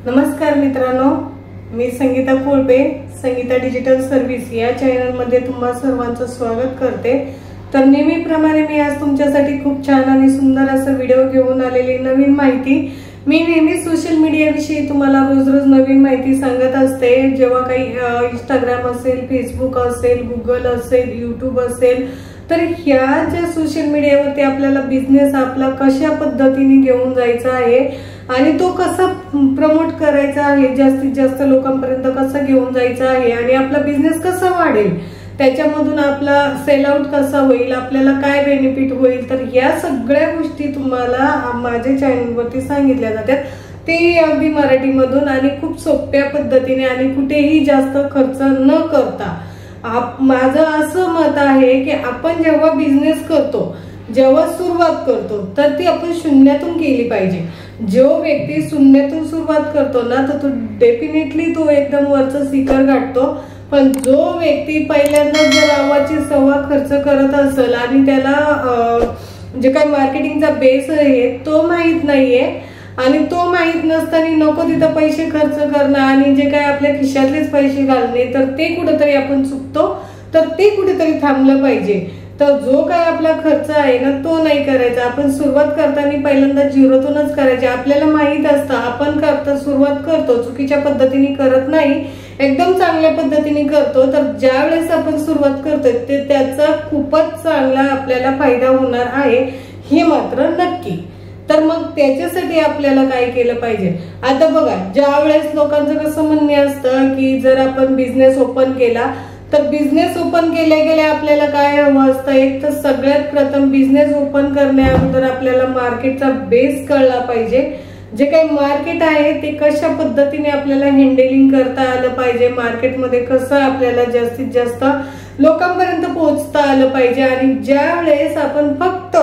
नमस्कार मित्रांनो, मी संगीता कोळपे, Sangeeta digital service या चॅनल मध्ये तुम्हा सर्वांचं स्वागत करते। तर नेहमीप्रमाणे मी आज तुमच्यासाठी खूप छान आणि सुंदर असा व्हिडिओ घेऊन आलेली नवीन माहिती। मी नेहमी सोशल मीडिया विषयी तुम्हाला रोज रोज नवीन माहिती सांगत असते। जेव्हा काही इंस्टाग्राम असेल, फेसबुक असेल, गुगल असेल, यूट्यूब असेल, तर ह्या ज्या सोशल मीडियावरती आपल्याला बिझनेस आपला कशा पद्धतीने घेऊन जायचा आहे आणि तो कसा प्रमोट करायचा आहे, जास्तीत जास्त लोकांपर्यंत कसा घेऊन जायचा आहे आणि आपला बिझनेस कसा वाढेल, त्याच्यामधून आपला सेल आउट कसा होईल, आपल्याला काय बेनिफिट होईल, तर या सगळ्या गोष्टी तुम्हाला माझ्या चॅनलवरती सांगितल्या जातात। ते अगदी मराठीमधून आणि खूप सोप्या पद्धतीने आणि कुठेही जास्त खर्च न करता। माझं असं मत आहे की आपण जेव्हा बिझनेस करतो, जेव्हा सुरुवात करतो, तर ती आपण शून्यातून केली पाहिजे। जो व्यक्ती शून्यातून सुरुवात करतो ना, तर तो डेफिनेटली तो एकदम वरचं शिखर गाठतो। पण जो व्यक्ती पहिल्यांदा जर आवाची सव्वा खर्च करत असेल आणि त्याला जे काही मार्केटिंगचा बेस आहे तो माहित नाहीये आणि तो माहित नसताना नको तिथं पैसे खर्च करणं आणि जे काही आपल्या खिशातलेच पैसे घालणे, तर ते कुठेतरी आपण चुकतो। तर ते कुठेतरी थांबलं पाहिजे। तर जो काय आपला खर्च आहे ना, तो नाही करायचा। आपण सुरुवात करताना पहिल्यांदा झिरोतूनच करायची। आपल्याला माहित असतं आपण सुरुवात करतो, चुकीच्या पद्धतीने करत नाही, एकदम चांगल्या पद्धतीने करतो। तर ज्या वेळेस आपण सुरुवात करतोय ते त्याचा खूपच चांगला आपल्याला फायदा होणार आहे, हे मात्र नक्की। तर मग त्याच्यासाठी आपल्याला काय केलं पाहिजे? आता बघा, ज्या वेळेस लोकांचं कसं म्हणणे असतं की जर आपण बिझनेस ओपन केला, तर बिझनेस ओपन केल्या गेल्या आपल्याला काय हवं असतं? एक तर सगळ्यात प्रथम बिझनेस ओपन करण्याअगोदर आपल्याला मार्केटचा बेस कळला पाहिजे। जे काही मार्केट आहे ते कशा पद्धतीने आपल्याला हँडलिंग करता आलं पाहिजे, मार्केटमध्ये कसं आपल्याला जास्तीत जास्त लोकांपर्यंत पोहोचता आलं पाहिजे। आणि ज्या वेळेस आपण फक्त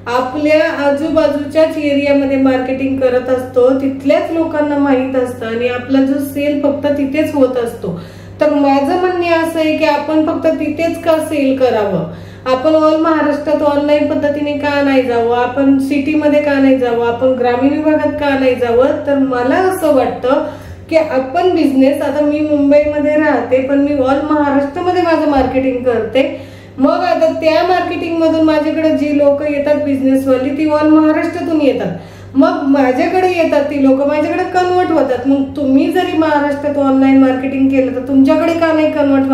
आपल्या आजूबाजूच्याच एरियामध्ये मार्केटिंग करत असतो, तिथल्याच लोकांना माहित असतं आणि आपला जो सेल फक्त तिथेच होत असतो, तर माझं म्हणणे असं आहे की आपण फक्त तिथेच का सेल करावं? आपण ऑल महाराष्ट्रात ऑनलाईन पद्धतीने का नाही जावं? आपण सिटीमध्ये का नाही जावं? आपण ग्रामीण विभागात का नाही जावं? तर मला असं वाटतं की आपण बिझनेस, आता मी मुंबईमध्ये राहते पण मी ऑल महाराष्ट्रामध्ये माझं मार्केटिंग करते। मग आता त्या मार्केटिंग मधून माझ्याकडे जी लोक येतात बिझनेसवाली, ती ऑल महाराष्ट्रातून येतात। मग माझ्याकडे येतात ती लोक, माझ्याकडे कन्वर्ट होतात। मग तुम्ही जरी महाराष्ट्रात ऑनलाईन मार्केटिंग केलं तर तुमच्याकडे का नाही कन्वर्ट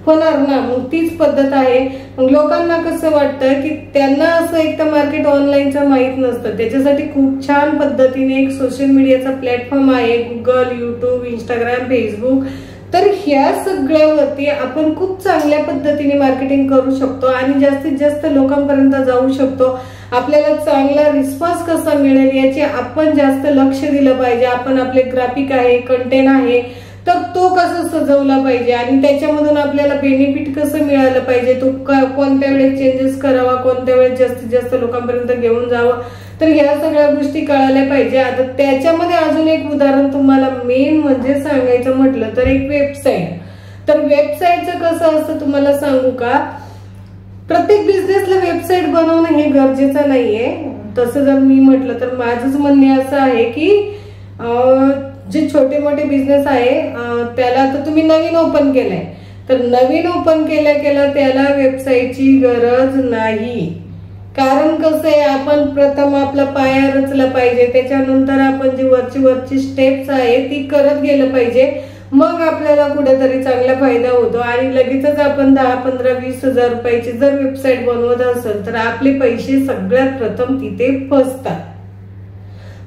होणार ना? मग तीच पद्धत आहे। मग लोकांना कसं वाटतं की त्यांना असं एक तर मार्केट ऑनलाईनचं माहित नसतं, त्याच्यासाठी खूप छान पद्धतीने एक सोशल मीडियाचा प्लॅटफॉर्म आहे, गुगल, यूट्यूब, इंस्टाग्राम, फेसबुक। तर ह्या सगळ्यावरती आपण खूप चांगल्या पद्धतीने मार्केटिंग करू शकतो आणि जास्तीत जास्त लोकांपर्यंत जाऊ शकतो। आपल्याला चांगला रिस्पॉन्स कसा मिळेल याचे आपण जास्त लक्ष दिलं पाहिजे। आपण आपले ग्राफिक आहे, कंटेंट आहे, तर तो कसा सजवला पाहिजे आणि त्याच्यामधून आपल्याला बेनिफिट कसं मिळालं पाहिजे, तो कोणत्या वेळेस चेंजेस करावा, कोणत्या वेळेस जास्तीत जास्त लोकांपर्यंत घेऊन जावं, तर ह्या सगळ्या गोष्टी कळायला पाहिजे। आता त्याच्यामध्ये अजून एक उदाहरण तुम्हाला मेन म्हणजे सांगायचं म्हटलं तर एक वेबसाईट। तर वेबसाईटचं कसं असतं तुम्हाला सांगू का? प्रत्येक बिझनेसला वेबसाईट बनवणं हे गरजेचं नाहीये। तसं जर मी म्हटलं तर माझंच म्हणणे असं आहे की जे छोटे मोठे बिझनेस आहे त्याला तर तुम्ही नवीन ओपन केलंय, तर नवीन ओपन केल्या त्याला वेबसाईटची गरज नाही। कारण कसं आहे, आपण प्रथम आपला पाया रचला पाहिजे, त्याच्यानंतर आपण जी वरची स्टेप्स आहे ती करत गेलं पाहिजे। मग आपल्याला कुठेतरी चांगला फायदा होतो आणि लगेचच आपण 10, 15, 20 हजार रुपयाची जर वेबसाईट बनवत असेल तर आपले पैसे सगळ्यात प्रथम तिथे फसतात।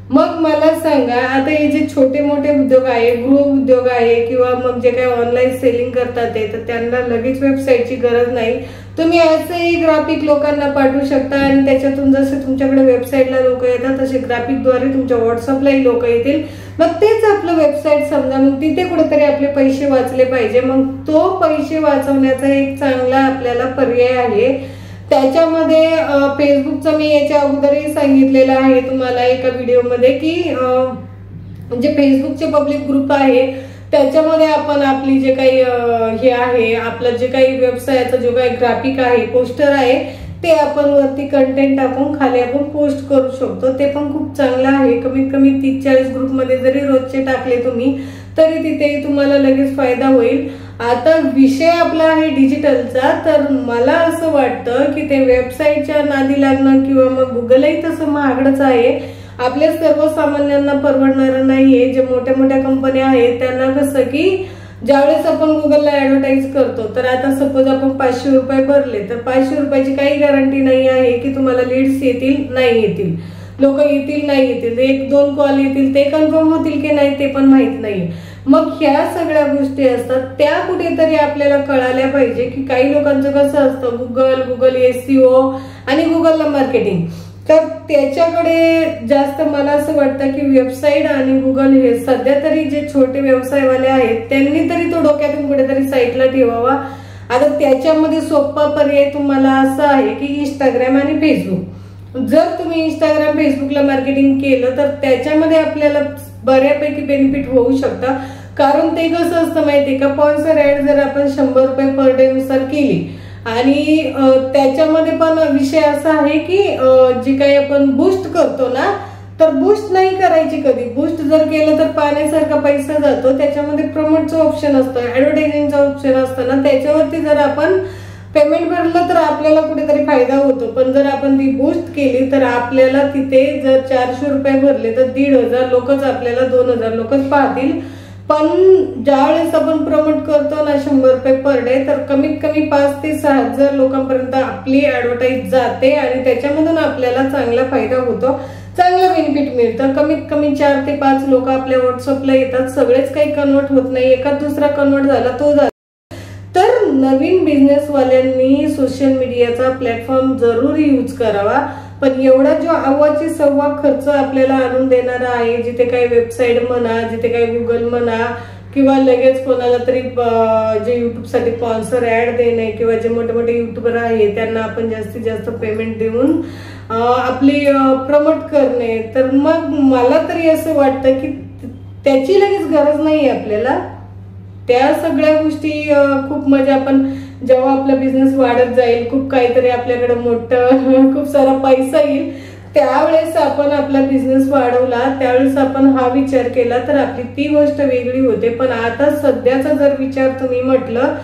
मग मला सांगा, आता हे जे छोटे मोठे उद्योग आहे, गृह उद्योग आहे किंवा मग जे काही ऑनलाईन सेलिंग करतात ते, तर त्यांना लगेच वेबसाईटची गरज नाही। तुम्ही असंही ग्राफिक लोकांना पाठवू शकता आणि त्याच्यातून जसे तुमच्याकडे वेबसाईटला लोक येतात तसे ग्राफिकद्वारे तुमच्या व्हॉट्सअपलाही लोक येतील। मग तेच आपलं वेबसाईट समजा, मग तिथे कुठेतरी आपले पैसे वाचले पाहिजे। मग तो पैसे वाचवण्याचा एक चांगला आपल्याला पर्याय आहे। त्याच्यामध्ये फेसबुकचं मी याच्या अगोदरही सांगितलेलं आहे तुम्हाला एका व्हिडिओमध्ये की म्हणजे फेसबुकचे पब्लिक ग्रुप आहे, त्याच्यामध्ये आपण आपली जे काही हे आहे, आपलं जे काही व्यवसायाचं जो काही ग्राफिक आहे, पोस्टर आहे, ते आपण वरती कंटेंट टाकून खाली आपण पोस्ट करू शकतो. ते पण खूप चांगलं आहे. कमीत कमी 30-40 ग्रुपमध्ये जरी रोजचे टाकले तुम्ही तरी तिथे तुम्हाला लगेच फायदा होईल. आता विषय आपला आहे डिजिटलचा, तर मला असं वाटतं की ते वेबसाईटच्या नादी लागणं किंवा मग गुगलही तसं महागडच आहे. आपल्या सर्वसामान्यांना परवडणारं नाहीये. जे मोठ्या मोठ्या कंपन्या आहेत त्यांना कसं की ज्यावेळेस आपण गुगलला ऍडव्हर्टाईज करतो तर आता सपोज आपण 500 रुपये भरले तर 500 रुपयाची काही गॅरंटी नाही आहे की तुम्हाला लीड्स येतील नाही येतील, लोक येतील नाही येतील, 1-2 कॉल येतील ते कन्फर्म होतील की नाही ते पण माहित नाहीये. मग ह्या सगळ्या गोष्टी असतात त्या कुठेतरी आपल्याला कळायला पाहिजे की काही लोकांचं कसं असतं गुगल SEO आणि गुगलला मार्केटिंग, तर त्याच्याकडे जास्त मला असं वाटतं की वेबसाईट आणि गुगल हे सध्या तरी जे छोटे व्यवसायवाले आहेत त्यांनी तरी तो डोक्यातून कुठेतरी साईडला ठेवावा. आता त्याच्यामध्ये सोपा पर्याय तुम्हाला असा आहे की इंस्टाग्राम आणि फेसबुक. जर तुम्ही इंस्टाग्राम फेसबुकला मार्केटिंग केलं तर त्याच्यामध्ये आपल्याला बऱ्यापैकी बेनिफिट होऊ शकतं. कारण ते कसं असतं माहितीये का, स्पॉन्सर ऍड जर आपण 100 रुपये पर डे नुसार केली आणि त्याच्यामध्ये पण विषय असा आहे की जे काही आपण बूस्ट करतो ना तर बूस्ट नाही करायची कधी. बूस्ट जर केलं तर पाण्यासारखा पैसा जातो. त्याच्यामध्ये प्रमोटचं ऑप्शन असतं, ऍडव्हर्टायझिंगचं ऑप्शन असतं ना, त्याच्यावरती जर आपण पेमेंट भरलं तर आपल्याला कुठेतरी फायदा होतो. पण जर आपण ती बूस्ट केली तर आपल्याला तिथे जर 400 रुपये भरले तर 1,500 लोकच आपल्याला 2,000 लोकच पाहतील. पण ज्यावेळेस आपण प्रमोट करतो ना 100 रुपये पर डे तर कमीत कमी 5,000 ते 6,000 लोकांपर्यंत आपली ऍडव्हर्टाईज जाते आणि त्याच्यामधून आपल्याला चांगला फायदा होतो, चांगलं बेनिफिट मिळतं. कमीत कमी 4 ते 5 लोक आपल्या व्हॉट्सअपला येतात. सगळेच काही कन्वर्ट होत नाही, एखाद दुसरा कन्वर्ट झाला तो झाला. तर नवीन बिझनेसवाल्यांनी सोशल मीडियाचा प्लॅटफॉर्म जरूर यूज करावा. पण एवढा जो अव्वाची सव्वा खर्च आपल्याला आणून देणारा आहे, जिथे काही वेबसाईट म्हणा, जिथे काही गुगल म्हणा किंवा लगेच कोणाला तरी जे युट्यूबसाठी स्पॉन्सर ऍड देणे किंवा जे मोठे मोठे युट्यूबर आहे त्यांना आपण जास्तीत जास्त पेमेंट देऊन आपली प्रमोट करणे, तर मग मला तरी असं वाटतं की त्याची लगेच गरज नाही आपल्याला. त्या सगळ्या गोष्टी खूप म्हणजे आपण जेव्हा आपला बिझनेस वाढत जाईल, खूप काहीतरी आपल्याकडे मोठं खूप सारा पैसा येईल, त्यावेळेस आपण आपला बिझनेस वाढवला, त्यावेळेस आपण हा विचार केला तर आपली ती गोष्ट वेगळी होते. पण आता सध्याचा जर विचार तुम्ही म्हटलं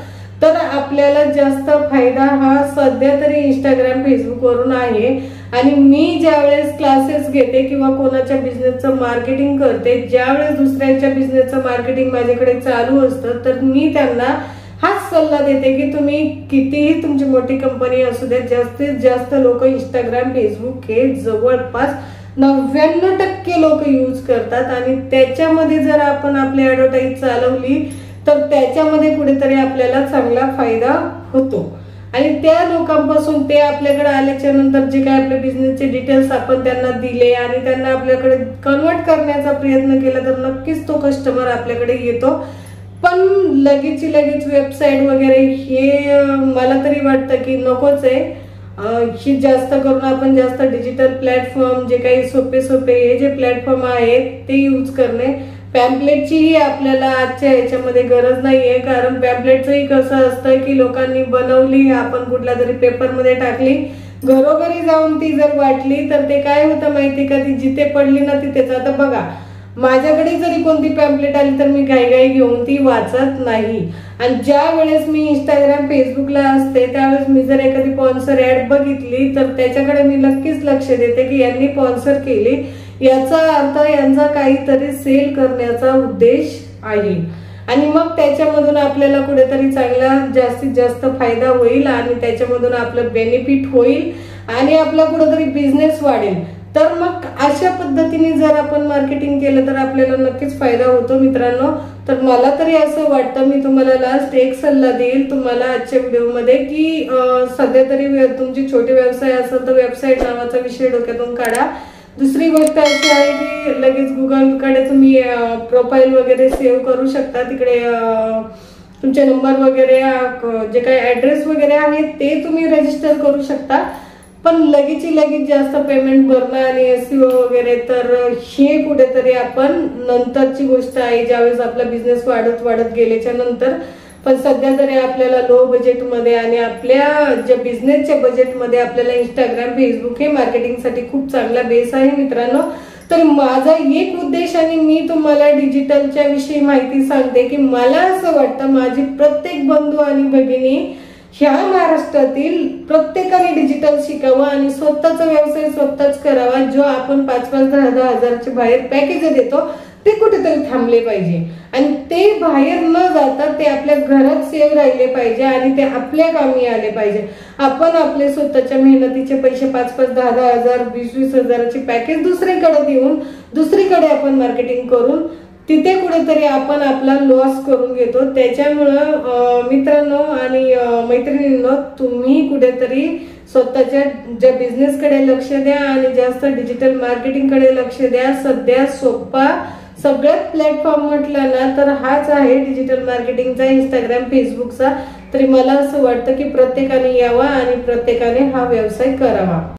तर आपल्याला जास्त फायदा हा सध्या तरी इंस्टाग्राम फेसबुक वरून आहे. आणि मी ज्यावेळेस क्लासेस घेते किंवा कोणाच्या बिझनेसचं मार्केटिंग करते, ज्यावेळेस दुसऱ्यांच्या बिझनेसचं मार्केटिंग माझ्याकडे चालू असतं तर मी त्यांना हाच सल्ला देते की तुम्ही कितीही तुमची मोठी कंपनी असू दे, जास्तीत जास्त लोक इंस्टाग्राम फेसबुक हे जवळपास 99% लोक यूज करतात. आणि त्याच्यामध्ये जर आपण आपली ऍडव्हर्टाईज चालवली तर त्याच्यामध्ये कुठेतरी आपल्याला चांगला फायदा होतो. आणि त्या लोकांपासून ते आपल्याकडे आल्याच्या नंतर जे काही आपल्या बिझनेसचे डिटेल्स आपण त्यांना दिले आणि त्यांना आपल्याकडे कन्वर्ट करण्याचा प्रयत्न केला तर नक्कीच तो कस्टमर आपल्याकडे येतो. पण लगेच वेबसाईट वगैरे हे मला तरी वाटतं की नकोच आहे. ही जास्त करून आपण जास्त डिजिटल प्लॅटफॉर्म जे काही सोपे हे जे प्लॅटफॉर्म आहेत ते यूज करणे. पॅम्पलेटचीही आपल्याला आजच्या याच्यामध्ये गरज नाहीये, कारण पॅम्पलेटचंही कसं असतं की लोकांनी बनवली, आपण कुठल्या तरी पेपरमध्ये टाकली, घरोघरी जाऊन ती जर वाटली तर ते काय होतं माहिती का, ती जिथे पडली ना तिथेच. आता बघा माझ्याकडे जरी कोणती पॅम्पलेट आली तर मी घाई घेऊन ती वाचत नाही. आणि ज्या वेळेस मी इंस्टाग्राम फेसबुकला असते त्यावेळेस मी जर एखादी स्पॉन्सर ऍड बघितली तर त्याच्याकडे मी नक्कीच लक्ष देते की यांनी स्पॉन्सर केली, याचा अर्थ यांचा काहीतरी सेल करण्याचा उद्देश आहे. आणि मग त्याच्यामधून आपल्याला कुठेतरी चांगला जास्तीत जास्त फायदा होईल आणि त्याच्यामधून आपलं बेनिफिट होईल आणि आपला कुठेतरी बिझनेस वाढेल. तर मग अशा पद्धतीने जर आपण मार्केटिंग केलं तर आपल्याला नक्कीच फायदा होतो मित्रांनो. तर मला तरी असं वाटतं, मी तुम्हाला लास्ट एक सल्ला देईल तुम्हाला आजच्या व्हिडिओमध्ये की सध्या तरी तुमची छोटे व्यवसाय असेल तर वेबसाईट नावाचा विषय डोक्यातून काढा. दुसरी गोष्ट अशी आहे की लगेच गुगलकडे तुम्ही प्रोफाईल वगैरे सेव्ह करू शकता. तिकडे तुमचे नंबर वगैरे जे काही ऍड्रेस वगैरे आहे ते तुम्ही रजिस्टर करू शकता. पण लगेच जास्त पेमेंट भरणं आणि SEO वगैरे तर हे कुठेतरी आपण नंतरची गोष्ट आहे, ज्यावेळेस आपला बिझनेस वाढत गेल्याच्या नंतर. पण सध्या जरी आपल्याला लो बजेटमध्ये आणि आपल्या ज्या बिझनेसच्या बजेटमध्ये आपल्याला इंस्टाग्राम फेसबुक हे मार्केटिंगसाठी खूप चांगला बेस आहे मित्रांनो. तर माझा एक उद्देश आणि मी तुम्हाला डिजिटलच्या विषयी माहिती सांगते की मला असं वाटतं माझी प्रत्येक बंधू आणि भगिनी ह्या महाराष्ट्रातील प्रत्येकाने डिजिटल शिकावं आणि स्वतःचा व्यवसाय स्वतःच करावा. जो आपण 5-5, 10-10 हजारच्या बाहेर पॅकेज देतो ते कुठेतरी थांबले पाहिजे आणि ते बाहेर न जाता ते आपल्या घरात सेव्ह राहिले पाहिजे आणि ते आपल्या कामी आले पाहिजे. आपण आपले स्वतःच्या मेहनतीचे पैसे 5-5, 10-10 हजार, 20-20 हजाराचे पॅकेज दुसरीकडे देऊन दुसरीकडे आपण मार्केटिंग करून तिथे कुठेतरी आपण आपला लॉस करून घेतो. त्याच्यामुळं मित्रांनो आणि मैत्रिणींनो, तुम्ही कुठेतरी स्वतःच्या ज्या बिझनेसकडे लक्ष द्या आणि जास्त डिजिटल मार्केटिंगकडे लक्ष द्या. सध्या सोपा सगळ्यात प्लॅटफॉर्म म्हटलं ना तर हाच आहे डिजिटल मार्केटिंगचा, इंस्टाग्राम फेसबुकचा. तरी मला असं वाटतं की प्रत्येकाने यावा आणि प्रत्येकाने हा व्यवसाय करावा.